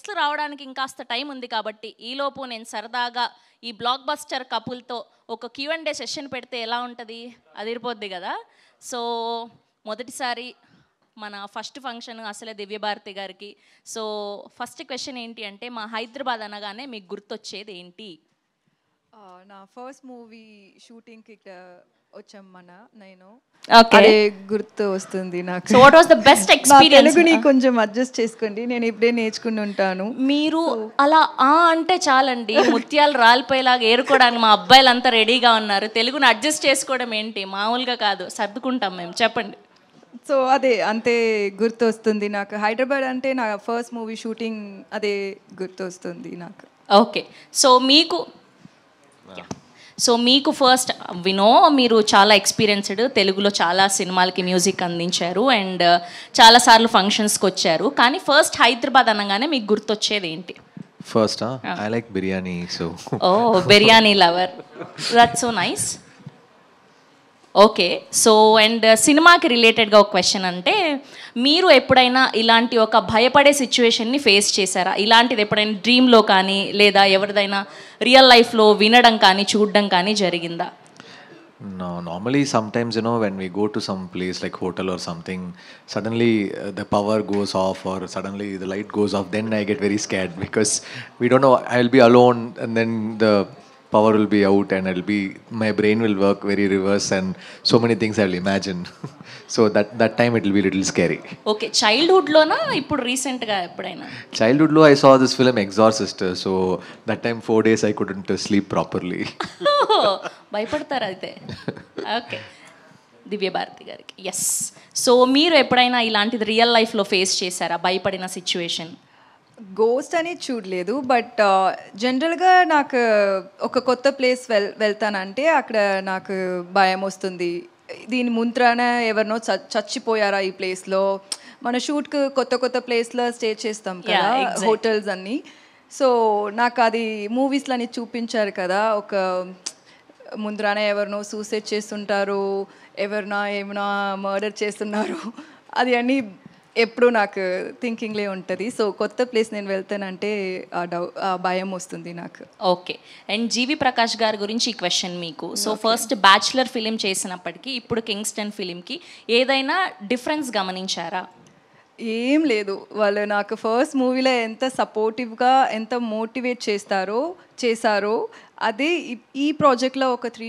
Lyrics రావడానికి ఇంకాస్త time ఉంది కాబట్టి ఈలోపు నేను సరదాగా ఈ బ్లాక్ బస్టర్ కపుల్తో ఒక Q&A సెషన్ పెడితే ఎలా ఉంటుంది, అదిరిపోద్ది కదా. సో మొదటిసారి మన ఫస్ట్ ఫంక్షన్ అసలే దివ్యభారతి గారికి. సో ఫస్ట్ క్వశ్చన్ ఏంటి అంటే, మా హైదరాబాద్ అనగానే మీకు గుర్తొచ్చేది ఏంటి? నా ఫస్ట్ మూవీ షూటింగ్కి వచ్చామన్న నేను, ఓకే, అదే గుర్తు వస్తుంది నాకు. So what was the best experience? తెలుగుని కొంచెం అడ్జస్ట్ చేసుకోండి, నేను ఇప్పుడే నేర్చుకుని ఉంటాను. మీరు అలా అంటే చాలండి, ముత్యాలు రాలిపోయేలాగా ఏరుకోవడానికి మా అబ్బాయిలంతా రెడీగా ఉన్నారు. తెలుగుని అడ్జస్ట్ చేసుకోవడం ఏంటి, మామూలుగా కాదు, సర్దుకుంటాం మేము. చెప్పండి. సో అదే అంతే గుర్తు వస్తుంది నాకు. హైదరాబాద్ అంటే నా ఫస్ట్ మూవీ షూటింగ్, అదే గుర్తు వస్తుంది నాకు. ఓకే, సో మీకు ఫస్ట్ వినో, మీరు చాలా ఎక్స్పీరియన్స్డ్, తెలుగులో చాలా సినిమాలకి మ్యూజిక్ అందించారు అండ్ చాలాసార్లు ఫంక్షన్స్కి వచ్చారు. కానీ ఫస్ట్ హైదరాబాద్ అనగానే మీకు గుర్తొచ్చేది ఏంటి? First I like biryani. So oh, biryani lover, that's so nice. Okay, so and సినిమాకి రిలేటెడ్గా ఒక క్వశ్చన్ అంటే, మీరు ఎప్పుడైనా ఇలాంటి ఒక భయపడే సిచ్యువేషన్ని ఫేస్ చేశారా? ఇలాంటిది ఎప్పుడైనా డ్రీమ్లో కానీ లేదా ఎవరిదైనా రియల్ లైఫ్లో వినడం కానీ చూడడం కానీ జరిగిందా? No, normally sometimes, you know, when we go to some place like hotel or something, suddenly the power goes off or suddenly the light goes off, then I get very scared because we don't know, I'll be alone and then the power will be out and my brain will work very reverse and so many things I'll imagine. So that time it will be a little scary. Okay, చైల్డ్హుడ్లోనా ఇప్పుడు రీసెంట్గా ఎప్పుడైనా? Childhood lo I saw this film Exorcist, so that time 4 days I couldn't sleep properly. భయపడతారు అయితే. Okay, Divya Bharati గారికి. Yes, so మీరు ఎప్పుడైనా ఇలాంటిది రియల్ లైఫ్లో ఫేస్ చేశారా, భయపడిన సిచ్యువేషన్? గోస్ట్ అని చూడలేదు, బట్ జనరల్గా నాకు ఒక కొత్త ప్లేస్ వెళ్తానంటే అక్కడ నాకు భయం వస్తుంది. దీని ముంత్రాన ఎవరినో చచ్చిపోయారా ఈ ప్లేస్లో. మన షూట్కి కొత్త కొత్త ప్లేస్లో స్టే చేస్తాం కదా, హోటల్స్ అన్నీ. సో నాకు అది మూవీస్లో అని చూపించారు కదా, ఒక ముందరానే ఎవరినో సూసైడ్ చేస్తుంటారు, ఏమైనా మర్డర్ చేస్తున్నారు, అది అన్నీ ఎప్పుడు నాకు థింకింగ్లే ఉంటుంది. సో కొత్త ప్లేస్ నేను వెళ్తానంటే ఆ భయం వస్తుంది నాకు. ఓకే, అండ్ జీవి ప్రకాష్ గారి గురించి ఈ క్వశ్చన్ మీకు. సో ఫస్ట్ బ్యాచులర్ ఫిలిం చేసినప్పటికీ ఇప్పుడు కింగ్స్టన్ ఫిలింకి ఏదైనా డిఫరెన్స్ గమనించారా? ఏం లేదు, వాళ్ళు నాకు ఫస్ట్ మూవీలో ఎంత సపోర్టివ్గా ఎంత మోటివేట్ చేశారో అదే ఈ ప్రాజెక్ట్లో ఒక 2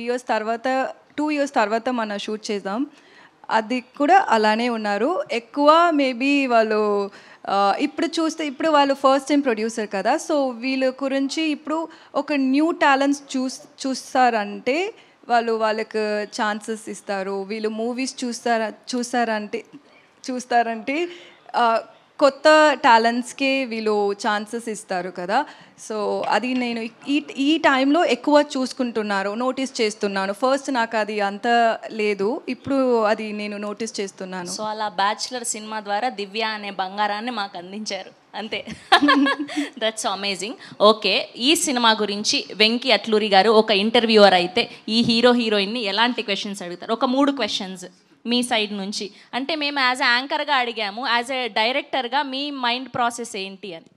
ఇయర్స్ తర్వాత మనం షూట్ చేద్దాం, అది కూడా అలానే ఉన్నారు. ఎక్కువ మేబీ వాళ్ళు ఇప్పుడు వాళ్ళు ఫస్ట్ టైం ప్రొడ్యూసర్ కదా, సో వీళ్ళ గురించి ఇప్పుడు ఒక న్యూ టాలెంట్స్ చూస్తారంటే వాళ్ళకి ఛాన్సెస్ ఇస్తారు. వీళ్ళు మూవీస్ చూస్తారంటే కొత్త టాలెంట్స్కే వీళ్ళు ఛాన్సెస్ ఇస్తారు కదా. సో అది నేను ఈ టైంలో ఎక్కువ చూసుకుంటున్నారు, నోటీస్ చేస్తున్నాను. ఫస్ట్ నాకు అది అంత లేదు, ఇప్పుడు అది నేను నోటీస్ చేస్తున్నాను. సో అలా బ్యాచులర్ సినిమా ద్వారా దివ్య అనే బంగారాన్ని మాకు అందించారు, అంతే. That's amazing. ఓకే, ఈ సినిమా గురించి వెంకీ అట్లూరి గారు ఒక ఇంటర్వ్యూవర్ అయితే ఈ హీరోయిన్ని ఎలాంటి క్వశ్చన్స్ అడుగుతారు? ఒక 3 క్వశ్చన్స్ మీ సైడ్ నుంచి. అంటే మేము యాజ్ ఎ యాంకర్గా అడిగాము, యాజ్ ఎ డైరెక్టర్గా మీ మైండ్ ప్రాసెస్ ఏంటి అని.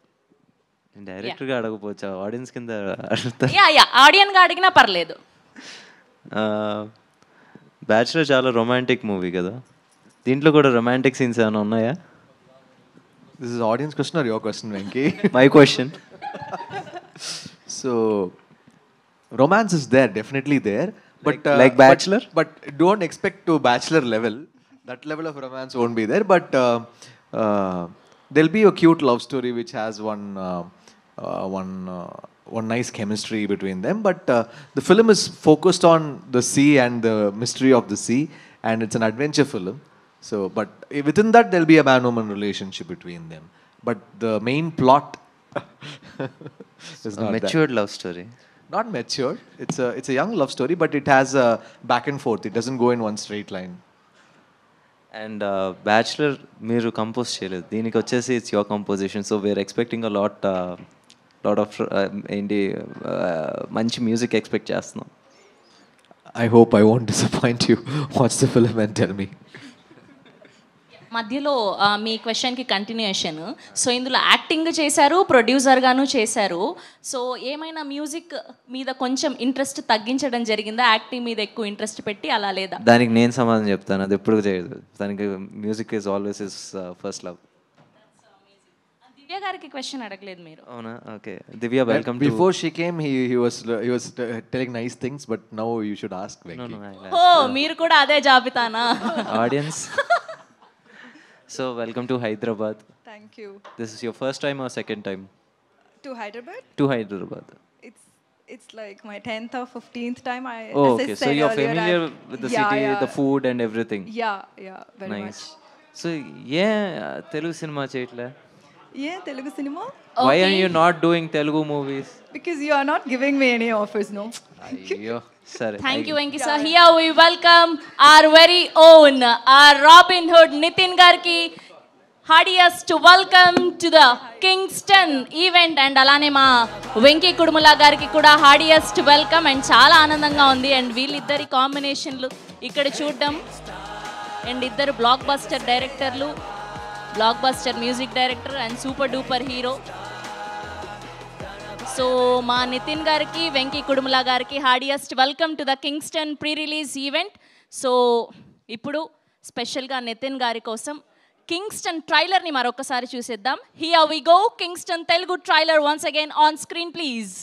డైరెక్టర్గా అడగపోవచ్చా, ఆడియన్స్ కింద ఆడియన్గా అడిగినా పర్లేదు. బ్యాచులర్ చాలా రొమాంటిక్ మూవీ కదా, దీంట్లో కూడా రొమాంటిక్ సీన్స్ ఏమైనా ఉన్నాయా? This is audience question or your question, Venki? My question. So romance is there, definitely there. But like Bachelor, but don't expect to Bachelor level. That level of romance won't be there. But there'll be a cute love story which has one nice chemistry between them. But the film is focused on the sea and the mystery of the sea, and it's an adventure film. So, but within that there'll be a man-woman relationship between them. But the main plot is not matured love story. Not mature. It's a young love story, but it has a back and forth. It doesn't go in one straight line. And bachelor మీరు compose చేయలేదు, దీనికి వచ్చేసి it's your composition. So we're expecting a lot of ఏంటి మంచి music expect చేస్తున్నాం. I hope I won't disappoint you. Watch the film and tell me. మధ్యలో మీ క్వశ్చన్కి continuation. So ఇందులో యాక్టింగ్ చేశారు, ప్రొడ్యూసర్గాను చేశారు. సో ఏమైనా మ్యూజిక్ మీద కొంచెం ఇంట్రెస్ట్ తగ్గించడం జరిగిందా, యాక్టింగ్ మీద ఎక్కువ ఇంట్రెస్ట్ పెట్టి అలా లేదా? దానికి నేను సమాధానం చెప్తాను, అది ఎప్పుడు చేయదు. దానికి music is always is first love. Divya గారికి క్వశ్చన్ అడగలేదు మీరు. అవునా? Okay Divya, welcome. Before she came, he was telling nice things, but now you should ask Venki. ఓ మీరు కూడా అదే జాబితానా? Audience. So welcome to Hyderabad. Thank you. This is your first time or second time To Hyderabad? To Hyderabad? It's like my 10th or 15th time. Oh, as I okay. So said you're earlier, familiar with the city, yeah. the food and everything. Yeah, very Nice. much. So Telugu cinema చేయట్లే? Yeah, Telugu cinema? Why are you not doing Telugu movies? Because you are not giving me any offers, no? అయ్యో సరే. Thank you, Venki sir. Here we welcome our very own, our Robin Hood Nitin Garki. Heartiest welcome to the Kingston event. And అలానే మా వెంకీ కుడుముల గారికి కూడా heartiest welcome. And చాలా ఆనందంగా ఉంది. And వీళ్ళిద్దరి కాంబినేషన్లు ఇక్కడ చూడడం, అండ్ ఇద్దరు బ్లాక్ బస్టర్ డైరెక్టర్లు, blockbuster music director and super duper hero. So మా నితిన్ గారికి, వెంకీ కుడుముల గారికి heartiest welcome to the Kingston pre release event. So ఇప్పుడు స్పెషల్గా నితిన్ గారి కోసం కింగ్స్టన్ ట్రైలర్ని మరొకసారి చూసేద్దాం. Here we go, Kingston Telugu trailer once again on screen please.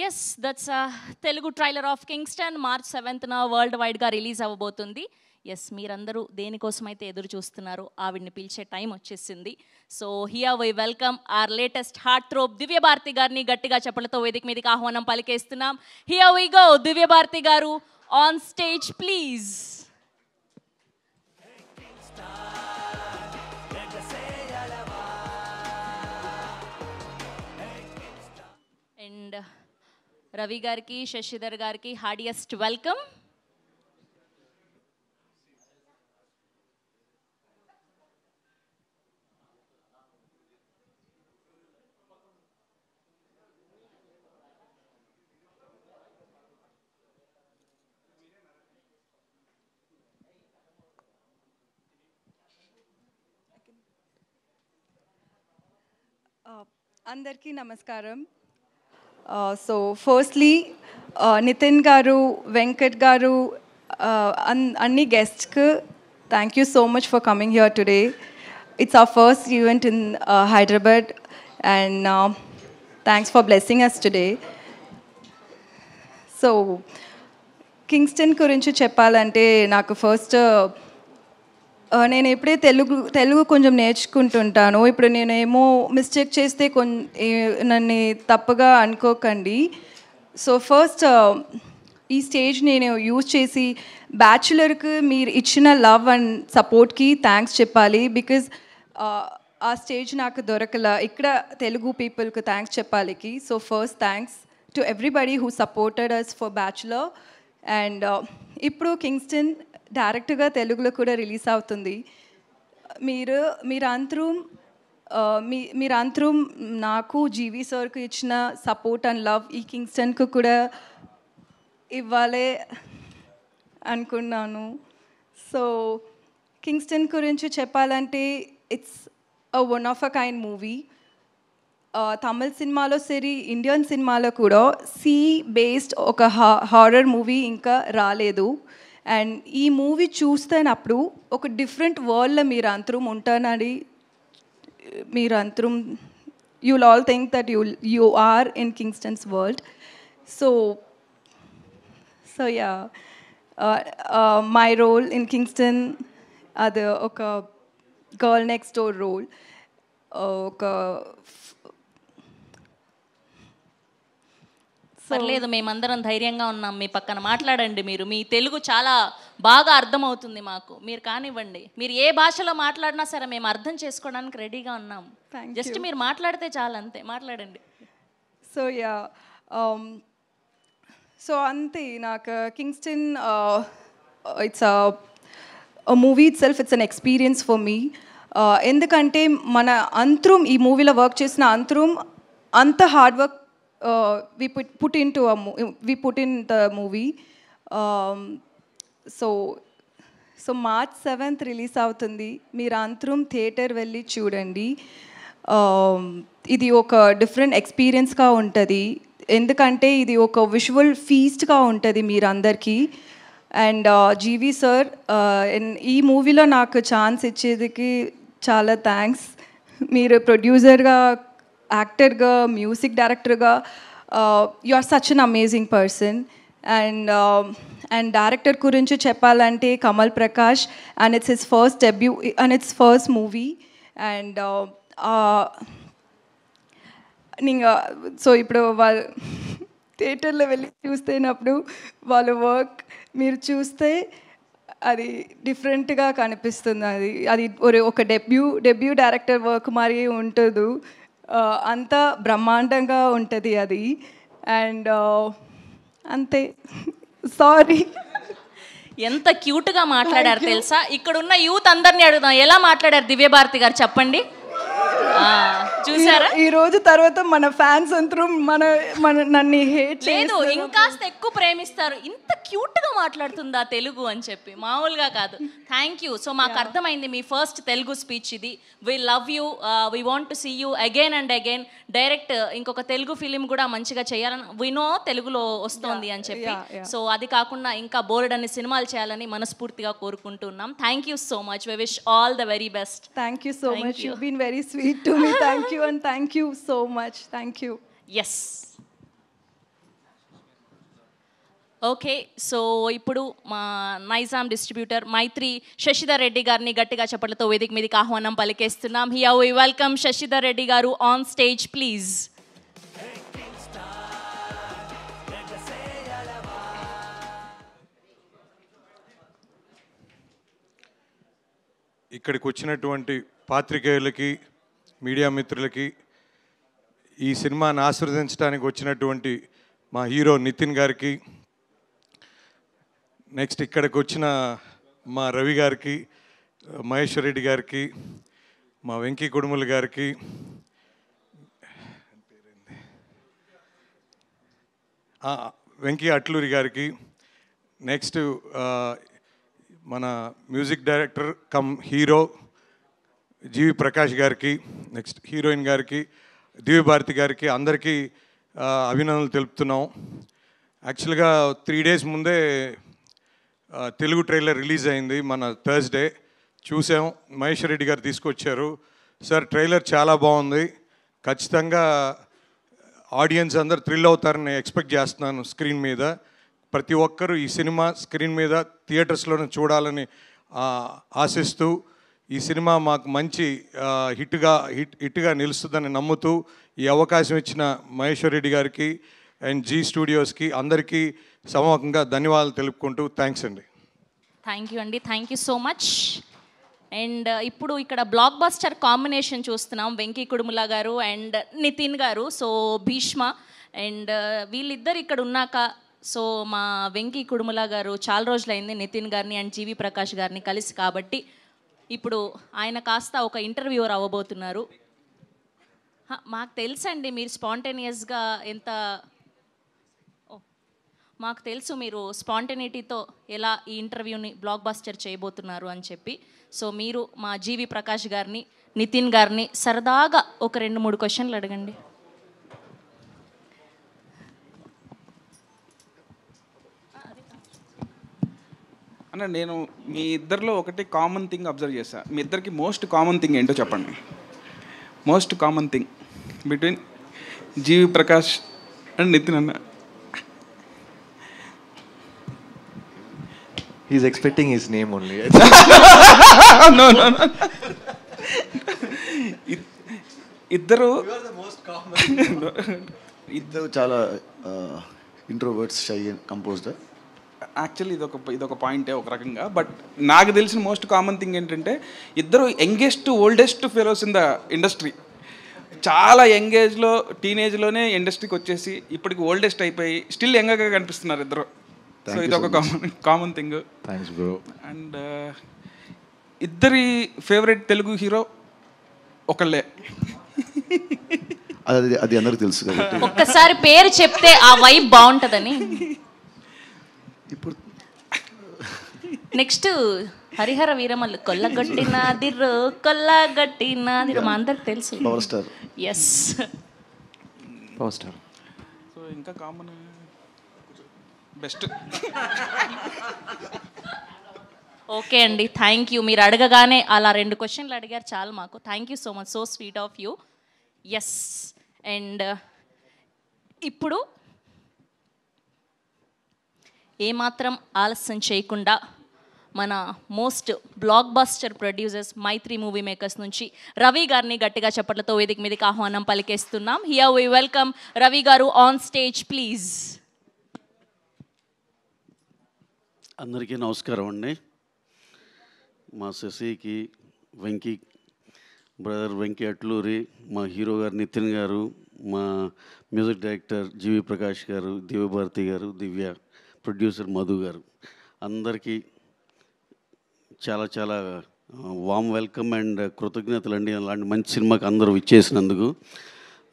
Yes, that's Telugu trailer of Kingston. March 7న వరల్డ్ వైడ్గా రిలీజ్ అవ్వబోతుంది. ఎస్, మీరందరూ దేనికోసమైతే ఎదురు చూస్తున్నారో ఆవిడ్ని పిలిచే టైం వచ్చేసింది. So here we welcome our latest heartthrob Divya Bharathi గారిని గట్టిగా చెప్పలతో వేదిక మీదకి ఆహ్వానం పలికేస్తున్నాం. Here we go, Divya Bharathi గారు on stage please. And Ravi గారికి, శశిధర్ గారికి హార్డియస్ట్ వెల్కమ్. అందరికీ నమస్కారం. సో ఫస్ట్లీ నితిన్ గారు, వెంకట్ గారు, అన్ని గెస్ట్స్కి thank you so much for coming here today. It's our first event in Hyderabad and thanks for blessing us today. So Kingston గురించి చెప్పాలంటే నాకు ఫస్ట్ నేను ఎప్పుడే తెలుగు కొంచెం నేర్చుకుంటుంటాను. ఇప్పుడు నేనేమో మిస్టేక్ చేస్తే నన్ను తప్పుగా అనుకోకండి. సో ఫస్ట్ ఈ స్టేజ్ నేను యూజ్ చేసి బ్యాచులర్కి మీరు ఇచ్చిన లవ్ అండ్ సపోర్ట్కి థ్యాంక్స్ చెప్పాలి. బికాజ్ ఆ స్టేజ్ నాకు దొరకల. ఇక్కడ తెలుగు పీపుల్కి థ్యాంక్స్ చెప్పాలికి. So first thanks to everybody who supported us for bachelor. And ఇప్పుడు కింగ్స్టన్ డైరెక్ట్గా తెలుగులో కూడా రిలీజ్ అవుతుంది. మీరందరూ నాకు జీవి సార్కి ఇచ్చిన సపోర్ట్ అండ్ లవ్ ఈ కింగ్స్టన్కు కూడా ఇవ్వాలి అనుకున్నాను. సో కింగ్స్టన్ గురించి చెప్పాలంటే it's one of a kind movie. తమిళ సినిమాలో సరి ఇండియన్ సినిమాలో కూడా సీ బేస్డ్ ఒక హారర్ మూవీ ఇంకా రాలేదు. అండ్ ఈ మూవీ చూస్తున్నప్పుడు ఒక డిఫరెంట్ వరల్డ్లో మీరు అందరం ఉంటానని you'll all think that you are in Kingston's world. So yeah, my role in Kingston adu oka girl next door role. పర్లేదు, మేమందరం ధైర్యంగా ఉన్నాం మీ పక్కన. మాట్లాడండి. మీరు మీ తెలుగు చాలా బాగా అర్థమవుతుంది మాకు. మీరు కానివ్వండి, మీరు ఏ భాషలో మాట్లాడినా సరే మేము అర్థం చేసుకోవడానికి రెడీగా ఉన్నాం. జస్ట్ మీరు మాట్లాడితే చాలు, అంతే. మాట్లాడండి. సో యా, సో అంతే. నాకు Kingston it's movie it self, it's an experience for me. ఎందుకంటే మన అంతరం ఈ మూవీలో వర్క్ చేసిన అంతరం అంత hard work we put in the movie. So March 7th release అవుతుంది. మీరు అందరం థియేటర్ వెళ్ళి చూడండి. ఇది ఒక డిఫరెంట్ ఎక్స్పీరియన్స్గా ఉంటుంది. ఎందుకంటే ఇది ఒక విజువల్ ఫీస్ట్గా ఉంటుంది మీరందరికీ. అండ్ జీవి సార్ ఈ మూవీలో నాకు ఛాన్స్ ఇచ్చేదికి చాలా థ్యాంక్స్. మీరు ప్రొడ్యూసర్గా, యాక్టర్గా, మ్యూజిక్ డైరెక్టర్గా you are such an amazing person. And director గురించి చెప్పాలంటే Kamal Prakash, and it's his first debut and it's first movie. And so ఇప్పుడు వాళ్ళు థియేటర్లో వెళ్ళి చూస్తున్నప్పుడు వాళ్ళ వర్క్ మీరు చూస్తే అది డిఫరెంట్గా కనిపిస్తుంది. అది ఒక డెబ్యూ డైరెక్టర్ వర్క్ మరి ఉంటుంది. అంత బ్రహ్మాండంగా ఉంటుంది అది. అండ్ అంతే. సారీ. ఎంత క్యూట్గా మాట్లాడారు తెలుసా. ఇక్కడున్న యూత్ అందరినీ అడుగుదాం, ఎలా మాట్లాడారు దివ్యభారతి గారు చెప్పండి. చూసారా? ఈ రోజు తర్వాత మన ఫ్యాన్స్ అందరూ నన్ను హేట్ లేదు, ఇంకాస్త ఎక్కువ ప్రేమిస్తారు. ఇంత క్యూట్ గా మాట్లాడుతుందా తెలుగు అని చెప్పి, మామూలుగా కాదు. Thank you. సో మాకు అర్థమైంది మీ ఫస్ట్ తెలుగు స్పీచ్ ఇది. We love you, we want to see you again and again. Direct ఇంకొక తెలుగు ఫిలిం కూడా మంచిగా చేయాలని వినో తెలుగులో వస్తోంది అని చెప్పి. సో అది కాకుండా ఇంకా బోర్డ్ అనే సినిమాలు చేయాలని మనస్ఫూర్తిగా కోరుకుంటున్నాం. Thank you so much. We wish all the very best. Thank you so much. You been very sweet to me. Thank you and thank you so much. Thank you. Yes. Okay, so ఇప్పుడు మా Nizam distributor Mythri Sasidhar Reddy గారిని గట్టిగా చప్పట్లతో వేదిక మీదకి ఆహ్వానం పలికేస్తున్నాం. Here we welcome Sasidhar Reddy garu on stage please. ఇక్కడికి వచ్చినటువంటి పాత్రికేయులకి, మీడియా మిత్రులకి, ఈ సినిమాను ఆశీర్వదించడానికి వచ్చినటువంటి మా హీరో నితిన్ గారికి, నెక్స్ట్ ఇక్కడికి వచ్చిన మా రవి గారికి, మహేశ్వర్ రెడ్డి గారికి, మా వెంకీ కుడుముల గారికి, వెంకీ అట్లూరి గారికి, నెక్స్ట్ మన మ్యూజిక్ డైరెక్టర్ కమ్ హీరో జీవి ప్రకాష్ గారికి, నెక్స్ట్ హీరోయిన్ గారికి, దివ్యభారతి గారికి, అందరికీ అభినందనలు తెలుపుతున్నాం. యాక్చువల్గా 3 days ముందే తెలుగు ట్రైలర్ రిలీజ్ అయింది మన థర్స్డే. చూసాం, మహేష్ రెడ్డి గారు తీసుకొచ్చారు. సార్ ట్రైలర్ చాలా బాగుంది. ఖచ్చితంగా ఆడియన్స్ అందరు థ్రిల్ అవుతారని ఎక్స్పెక్ట్ చేస్తున్నాను. స్క్రీన్ మీద ప్రతి ఒక్కరూ ఈ సినిమా స్క్రీన్ మీద థియేటర్స్లోనే చూడాలని ఆశిస్తూ, ఈ సినిమా మాకు మంచి హిట్గా నిలుస్తుందని నమ్ముతూ ఈ అవకాశం ఇచ్చిన మహేశ్వర్ రెడ్డి గారికి అండ్ జీ స్టూడియోస్కి అందరికీ సమూహంగా ధన్యవాదాలు తెలుపుకుంటూ థ్యాంక్స్ అండి. థ్యాంక్ యూ అండి, thank you so much. And ఇప్పుడు ఇక్కడ బ్లాక్ బస్టర్ కాంబినేషన్ చూస్తున్నాం, వెంకీ కుడుముల గారు అండ్ నితిన్ గారు. సో భీష్మ అండ్ వీళ్ళిద్దరు ఇక్కడ ఉన్నాక, సో మా వెంకీ కుడుముల గారు చాలా రోజులైంది నితిన్ గారిని అండ్ జీవి ప్రకాష్ గారిని కలిసి, కాబట్టి ఇప్పుడు ఆయన కాస్త ఒక ఇంటర్వ్యూవర్ అవ్వబోతున్నారు. మాకు తెలుసండి మీరు స్పాంటేనియస్గా ఎంత, మాకు తెలుసు మీరు స్పాంటేనిటీతో ఎలా ఈ ఇంటర్వ్యూని బ్లాక్ బస్టర్ చేయబోతున్నారు అని చెప్పి. సో మీరు మా జీవి ప్రకాష్ గారిని నితిన్ గారిని సరదాగా ఒక 2-3 క్వశ్చన్లు అడగండి. అన్న, నేను మీ ఇద్దరిలో ఒకటి కామన్ థింగ్ అబ్జర్వ్ చేశా. మీ ఇద్దరికి మోస్ట్ కామన్ థింగ్ ఏంటో చెప్పండి. Most common thing between GV Prakash and Nitin అన్న. He's expecting his name only. No. ఇద్దరు ఇద్దరు చాలా introverts, shy and composed. Actually ఇదొక పాయింటే ఒక రకంగా. బట్ నాకు తెలిసిన మోస్ట్ కామన్ థింగ్ ఏంటంటే ఇద్దరు youngest oldest fellows in the industry. చాలా యంగేజ్లో టీనేజ్లోనే ఇండస్ట్రీకి వచ్చేసి ఇప్పటికి ఓల్డెస్ట్ అయిపోయి స్టిల్ యంగర్గా కనిపిస్తున్నారు ఇద్దరు. సో ఇదొక common thing. Thanks bro. And ఇద్దరి ఫేవరెట్ తెలుగు హీరో ఒకళ్ళే. అది అందరికి తెలుసు కాబట్టి ఒక్కసారి పేరు చెప్తే ఆ వైబ్ బాగుంటుందని. ఇప్పుడు నెక్స్ట్ హరిహర వీరమల్లు కొల్లగొట్టినాదిర్రు కొల్లగొట్టినాదిర్రు మా అందరికి తెలుసు. Power star. Yes, Power star. So ఇంకా కామన్ బెస్ట్. ఓకే అండి, థ్యాంక్ యూ. మీరు అడగగానే అలా 2 క్వశ్చన్లు అడిగారు చాలు మాకు. Thank you so much, so sweet of you. Yes, and ఇప్పుడు ఏమాత్రం ఆలస్యం చేయకుండా మన most blockbuster producers Mythri movie makers నుంచి రవి గారిని గట్టిగా చప్పట్లతో వేదిక మీదకి ఆహ్వానం పలికేస్తున్నాం. Here we welcome Ravi garu on stage please. అందరికీ నమస్కారం అండి. మా శశికి, వెంకీ బ్రదర్ వెంకీ అట్లూరి, మా హీరో గారు నితిన్ గారు, మా మ్యూజిక్ డైరెక్టర్ జీవి ప్రకాష్ గారు, దివ్యభారతి గారు, దివ్య ప్రొడ్యూసర్ మధు గారు, అందరికీ చాలా చాలా వామ్ వెల్కమ్ అండ్ కృతజ్ఞతలు అండి. అలాంటి మంచి సినిమాకి అందరూ ఇచ్చేసినందుకు.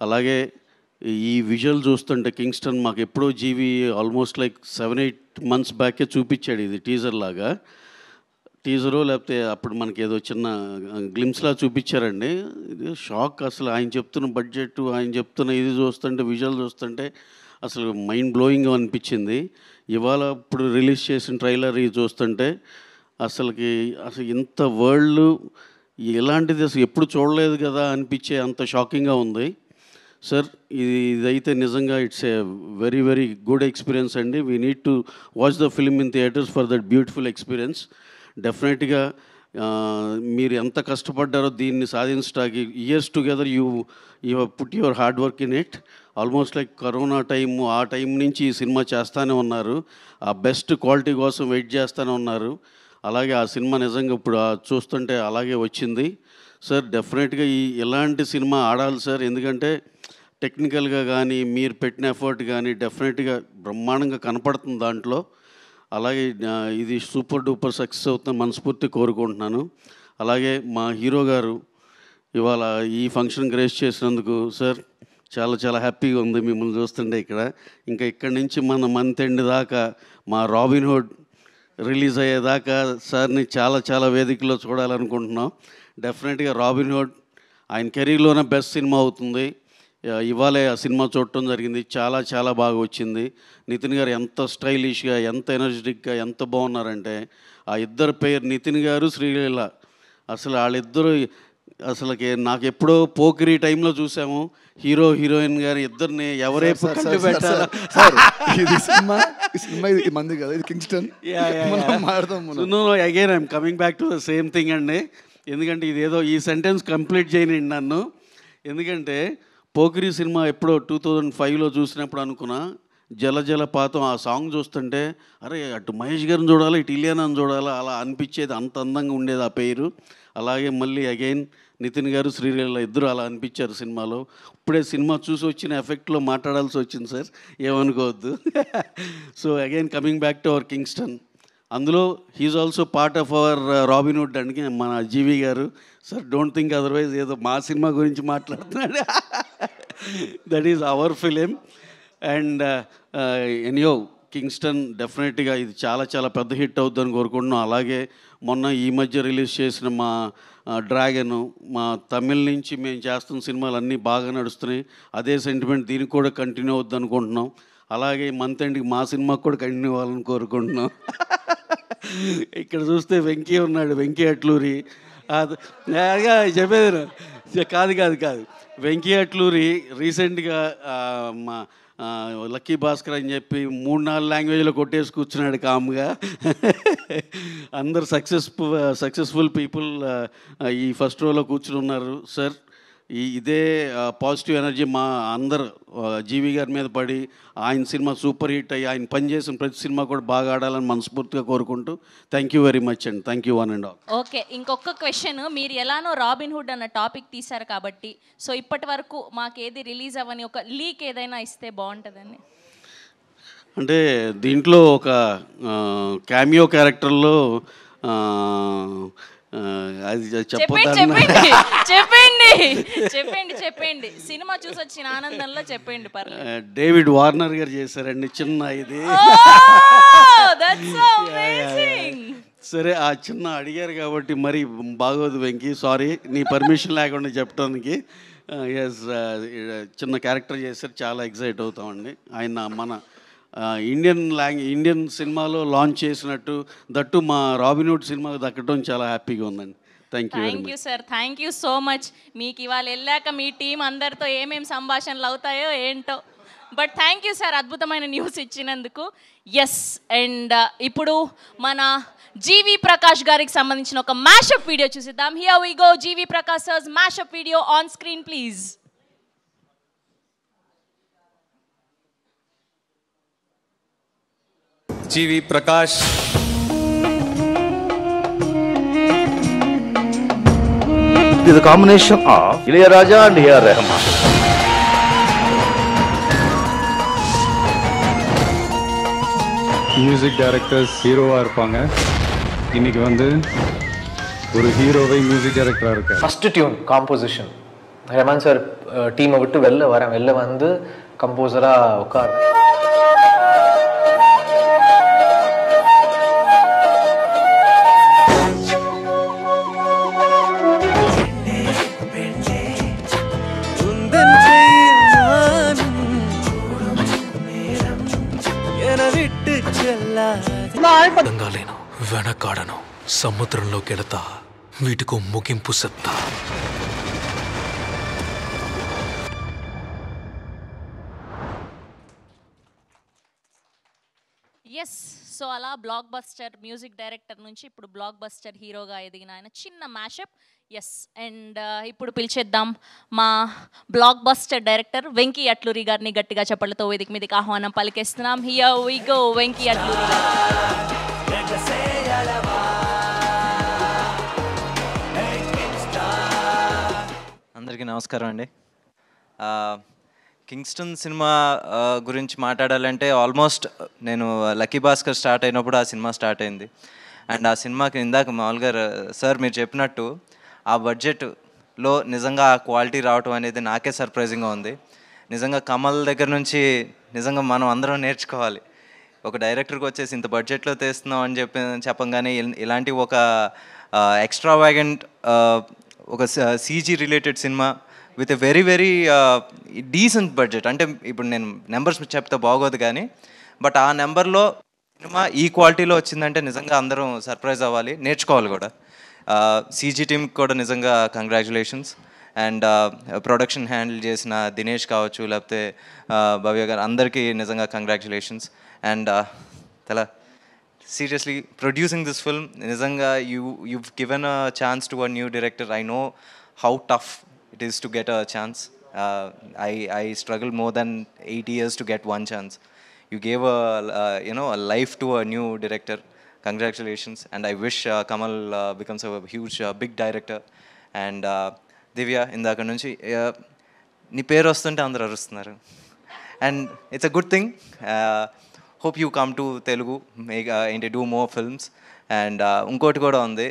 అలాగే ఈ విజువల్ చూస్తుంటే కింగ్స్టన్ మాకు ఎప్పుడో జీవి ఆల్మోస్ట్ లైక్ 7-8 months బ్యాకే చూపించాడు. ఇది టీజర్ లాగా, టీజరు లేకపోతే అప్పుడు మనకి ఏదో చిన్న గ్లిమ్స్లా చూపించారండి. ఇది షాక్ అసలు. ఆయన చెప్తున్న బడ్జెట్, ఆయన చెప్తున్న ఇది చూస్తుంటే, విజువల్ చూస్తుంటే అసలు మైండ్ బ్లోయింగ్ అనిపించింది. ఇవాళ ఇప్పుడు రిలీజ్ చేసిన ట్రైలర్ ఇది చూస్తుంటే అసలు ఇంత వరల్డ్ ఇలాంటిది అసలు ఎప్పుడు చూడలేదు కదా అనిపించే అంత షాకింగ్గా ఉంది సార్. ఇదైతే నిజంగా it's a very very good experience అండి. We need to watch the film in theatres for that beautiful experience. డెఫినెట్గా మీరు ఎంత కష్టపడ్డారో దీన్ని సాధించడానికి, years together you put your hard work in it. Almost like corona time, ఆ time నుంచి ఈ సినిమా చేస్తూనే ఉన్నారు. ఆ బెస్ట్ క్వాలిటీ కోసం వెయిట్ చేస్తూనే ఉన్నారు. అలాగే ఆ సినిమా నిజంగా ఇప్పుడు చూస్తుంటే అలాగే వచ్చింది సార్. డెఫినెట్గా ఇలాంటి సినిమా ఆడాలి సార్. ఎందుకంటే టెక్నికల్గా కానీ మీరు పెట్టిన ఎఫర్ట్ కానీ డెఫినెట్గా బ్రహ్మాండంగా కనపడుతుంది దాంట్లో. అలాగే ఇది సూపర్ డూపర్ సక్సెస్ అవుతుందని మనస్ఫూర్తి కోరుకుంటున్నాను. అలాగే మా హీరో గారు ఇవాళ ఈ ఫంక్షన్ గ్రేస్ చేసినందుకు సార్ చాలా చాలా హ్యాపీగా ఉంది మిమ్మల్ని చూస్తుంటే ఇక్కడ. ఇంకా ఇక్కడి నుంచి మన మంత్ ఎండ్ దాకా మా రాబిన్ హుడ్ రిలీజ్ అయ్యేదాకా సార్ని చాలా చాలా వేదికలో చూడాలనుకుంటున్నాం. డెఫినెట్గా రాబిన్ హుడ్ ఆయన కెరీర్లోనే బెస్ట్ సినిమా అవుతుంది. ఇవాళే ఆ సినిమా చూడటం జరిగింది. చాలా చాలా బాగా వచ్చింది. నితిన్ గారు ఎంత స్టైలిష్గా, ఎంత ఎనర్జెటిక్గా, ఎంత బాగున్నారంటే ఆ ఇద్దరు పేరు నితిన్ గారు, శ్రీలీల. అసలు వాళ్ళిద్దరూ అసలుకి నాకు ఎప్పుడో పోకిరి టైంలో చూసాము. హీరో హీరోయిన్ గారు ఇద్దరిని ఎవరైపు కళ్ళు పెట్టారా. ఇది సినిమా ఇది మంది కదా, ఇది Kingston. Again I'm coming back to the same thing అండి. ఎందుకంటే ఇదేదో ఈ సెంటెన్స్ కంప్లీట్ చేయనండి నన్ను. ఎందుకంటే పోకిరి సినిమా ఎప్పుడో 2005లో చూసినప్పుడు అనుకున్నా, జల జలపాతం ఆ సాంగ్ చూస్తుంటే అరే అటు మహేష్ గారిని చూడాలి, ఇటు ఇలియానాని చూడాలి, అలా అనిపించేది. అంత అందంగా ఉండేది ఆ పేరు. అలాగే మళ్ళీ అగైన్ నితిన్ గారు, శ్రీలీల ఇద్దరు అలా అనిపించారు సినిమాలో. ఇప్పుడే సినిమా చూసి వచ్చిన ఎఫెక్ట్లో మాట్లాడాల్సి వచ్చింది సార్, ఏమనుకోవద్దు. So again coming back to our Kingston, అందులో he's also part of our Robinhood అండి మన జీవి గారు. సార్ డోంట్ థింక్ అదర్వైజ్ ఏదో మా సినిమా గురించి మాట్లాడుతున్నాడు. That is our film. And ఎనియో కింగ్స్టన్ డెఫినెట్గా ఇది చాలా చాలా పెద్ద హిట్ అవుతుందని కోరుకుంటున్నాం. అలాగే మొన్న ఈ మధ్య రిలీజ్ చేసిన మా డ్రాగన్, మా తమిళ నుంచి మేము చేస్తున్న సినిమాలు అన్నీ బాగా నడుస్తున్నాయి. అదే సెంటిమెంట్ దీనికి కూడా కంటిన్యూ అవుద్ది అనుకుంటున్నాం. అలాగే మంత్ ఎండ్కి మా సినిమాకి కూడా కంటిన్యూ అవ్వాలని కోరుకుంటున్నాం. ఇక్కడ చూస్తే వెంకీ ఉన్నాడు, వెంకీ అట్లూరి. చెప్పేది కాదు వెంకీ అట్లూరి రీసెంట్గా మా లక్కీ భాస్కర్ అని చెప్పి 3-4 లాంగ్వేజ్లో కొట్టేసి కూర్చున్నాడు కామ్గా. అందరు సక్సెస్ఫుల్ పీపుల్ ఈ ఫస్ట్ రోలో కూర్చుని ఉన్నారు. సార్ ఇదే పాజిటివ్ ఎనర్జీ మా అందరు జీవి గారి మీద పడి ఆయన సినిమా సూపర్ హిట్ అయ్యి ఆయన పనిచేసిన ప్రతి సినిమా కూడా బాగా ఆడాలని మనస్ఫూర్తిగా కోరుకుంటూ థ్యాంక్ యూ వెరీ మచ్ అండి. Thank you one and all. Okay, ఇంకొక క్వశ్చన్. మీరు ఎలానో రాబిన్హుడ్ అన్న టాపిక్ తీశారు కాబట్టి, సో ఇప్పటి వరకు మాకేది రిలీజ్ అవ్వని ఒక లీక్ ఏదైనా ఇస్తే బాగుంటుందని. అంటే దీంట్లో ఒక క్యామియో క్యారెక్టర్లో అది చెప్పండి సినిమా చూసి వచ్చిన ఆనందంలో చెప్పండి. డేవిడ్ వార్నర్ గారు చేశారండి చిన్న ఇది. సరే ఆ చిన్న అడిగారు కాబట్టి మరి బాగోదు వెంకీ, సారీ నీ పర్మిషన్ లేకుండా చెప్పడానికి. ఎస్ చిన్న క్యారెక్టర్ చేశారు, చాలా ఎక్సైట్ అవుతామండి. ఆయన మన ఇండియన్ సినిమాలో లాంచ్ చేసినట్టు దట్టు మా రాబిన్హుడ్ సినిమాకి దక్కడం చాలా హ్యాపీగా ఉందండి. Thank you sir, thank you so much. మీకు ఇవాళ వెళ్ళాక మీ టీం అందరితో ఏమేమి సంభాషణలు అవుతాయో ఏంటో, బట్ థ్యాంక్ యూ సార్ అద్భుతమైన న్యూస్ ఇచ్చినందుకు. ఎస్, అండ్ ఇప్పుడు మన జీవి ప్రకాష్ గారికి సంబంధించిన ఒక మ్యాషప్ వీడియో చూసిద్దాం. Here we go. GV Prakash sir's mashup video on screen please. GV Prakash It is a combination of Ilayaraja and A.R. Rahman. Music directors ஹீரோவாக இருப்பாங்க. இன்னைக்கு வந்து ஒரு ஹீரோவை மியூசிக் டைரக்டராக இருக்கார். First tune composition Rahman sir டீமை விட்டு வெளில வந்து கம்போசராக உட்கார்றேன். రంగాలేను వెనకాడను సముద్రంలోకి వెళతా వీటికో ముగింపు చెప్తా. ఎస్, సో అలా బ్లాక్ బస్టర్ మ్యూజిక్ డైరెక్టర్ నుంచి ఇప్పుడు బ్లాక్ బస్టర్ హీరోగా ఎదిగిన ఆయన చిన్న మ్యాషప్. ఎస్, అండ్ ఇప్పుడు పిలిచేద్దాం మా blockbuster director Venky Atluri గారిని. గట్టిగా చప్పట్లతో వేదిక మీదకి ఆహ్వానం పలికేస్తున్నాం. Here we go, Venky Atluri garu. అందరికీ నమస్కారం అండి. కింగ్స్టన్ సినిమా గురించి మాట్లాడాలంటే ఆల్మోస్ట్ నేను లక్కీ భాస్కర్ స్టార్ట్ అయినప్పుడు ఆ సినిమా స్టార్ట్ అయింది. అండ్ ఆ సినిమాకి ఇందాక మామూలుగా సార్ మీరు చెప్పినట్టు ఆ బడ్జెట్లో నిజంగా ఆ క్వాలిటీ రావటం అనేది నాకే సర్ప్రైజింగ్గా ఉంది. నిజంగా కమల్ దగ్గర నుంచి నిజంగా మనం అందరం నేర్చుకోవాలి. ఒక డైరెక్టర్కి వచ్చేసి ఇంత బడ్జెట్లో తీస్తున్నాం అని చెప్పంగానే ఇలాంటి ఒక ఎక్స్ట్రావాగెంట్ ఒక CG related cinema with a very very decent budget. అంటే ఇప్పుడు నేను నెంబర్స్ చెప్తే బాగోదు కానీ బట్ ఆ నెంబర్లో సినిమా ఈ క్వాలిటీలో వచ్చిందంటే నిజంగా అందరం సర్ప్రైజ్ అవ్వాలి, నేర్చుకోవాలి కూడా. సీజీ టీమ్కి కూడా నిజంగా కంగ్రాచులేషన్స్. అండ్ ప్రొడక్షన్ హ్యాండిల్ చేసిన దినేష్ కావచ్చు, లేకపోతే భవ్య గారు, అందరికీ నిజంగా కంగ్రాచులేషన్స్. అండ్ తలా సీరియస్లీ ప్రొడ్యూసింగ్ దిస్ ఫిల్మ్ నిజంగా you've given a chance to a new director. I know how tough it is to get a chance. I struggled more than 8 years to get one chance. You gave a life to a new director. Congratulations. And I wish Kamal becomes a huge big director. And దివ్య, ఇందాక నుంచి నీ పేరు వస్తుంటే అందరూ అరుస్తున్నారు. And it's a good thing. Hope you come to Telugu, ఏంటి do more films. And ఇంకోటి కూడా ఉంది,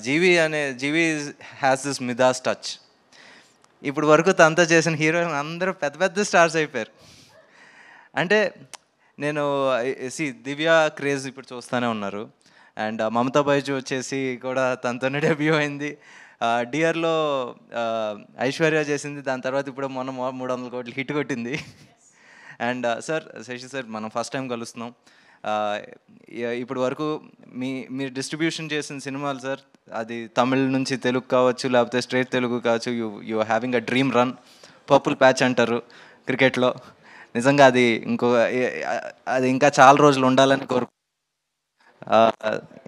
జీవి హ్యాస్ దిస్ మిదాస్ టచ్. ఇప్పుడు వరకు తనతో చేసిన హీరోయిన్ అందరూ పెద్ద పెద్ద స్టార్స్ అయిపోయారు. అంటే నేను దివ్య క్రేజ్ ఇప్పుడు చూస్తూనే ఉన్నారు. అండ్ మమతా బైజు వచ్చేసి కూడా తనతోనే డెబ్యూ అయింది. డియర్లో ఐశ్వర్య చేసింది, దాని తర్వాత ఇప్పుడు మొన్న 300 కోట్లు హిట్ కొట్టింది. అండ్ సార్, శశి సార్, మనం ఫస్ట్ టైం కలుస్తున్నాం. ఇప్పుడు వరకు మీరు డిస్ట్రిబ్యూషన్ చేసిన సినిమాలు సార్, అది తమిళ్ నుంచి తెలుగు కావచ్చు, లేకపోతే స్ట్రేట్ తెలుగు కావచ్చు, you are having a dream run. Purple patch అంటారు క్రికెట్లో. నిజంగా అది ఇంకా చాలా రోజులు ఉండాలని